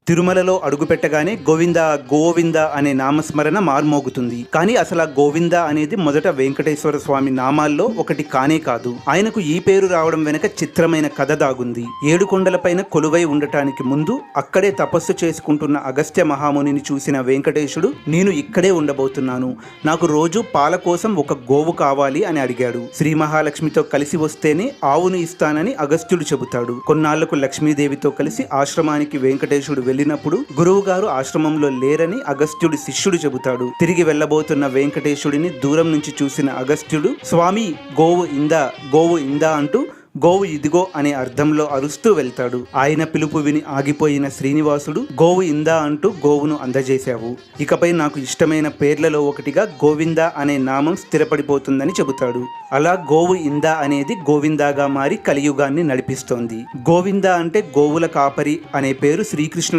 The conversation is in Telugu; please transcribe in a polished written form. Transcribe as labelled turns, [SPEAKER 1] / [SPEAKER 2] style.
[SPEAKER 1] తిరుమలలో అడుగుపెట్టగానే గోవింద గోవింద అనే నామస్మరణ మార్మోగుతుంది. కానీ అసలు ఆ గోవింద అనేది మొదట వెంకటేశ్వర స్వామి నామాల్లో ఒకటి కానే కాదు. ఆయనకు ఈ పేరు రావడం వెనక చిత్రమైన కథ దాగుంది. 7 కొండలపైన కొలువై ఉండటానికి ముందు అక్కడే తపస్సు చేసుకుంటున్న అగస్త్య మహామునిని చూసిన వెంకటేశుడు, నేను ఇక్కడే ఉండబోతున్నాను, నాకు రోజు పాల కోసం ఒక గోవు కావాలి అని అడిగాడు. శ్రీ మహాలక్ష్మితో కలిసి వస్తేనే ఆవును ఇస్తానని అగస్త్యుడు చెబుతాడు. కొన్నాళ్లకు లక్ష్మీదేవితో కలిసి ఆశ్రమానికి వెంకటేశుడు వెళ్ళినప్పుడు గురువు గారు ఆశ్రమంలో లేరని అగస్త్యుడి శిష్యుడు చెబుతాడు. తిరిగి వెళ్ళబోతున్న వెంకటేశుడిని దూరం నుంచి చూసిన అగస్త్యుడు, స్వామి గోవు ఇందా అంటూ గోవు ఇదిగో అనే అర్థంలో అరుస్తూ వెళ్తాడు. ఆయన పిలుపు విని ఆగిపోయిన శ్రీనివాసుడు, గోవు ఇందా అంటూ గోవును అందజేశావు, ఇకపై నాకు ఇష్టమైన పేర్లలో ఒకటిగా గోవింద అనే నామం స్థిరపడిపోతుందని చెబుతాడు. అలా గోవు ఇందా అనేది గోవిందాగా మారి కలియుగాన్ని నడిపిస్తోంది. గోవింద అంటే గోవుల కాపరి అనే పేరు శ్రీకృష్ణుడి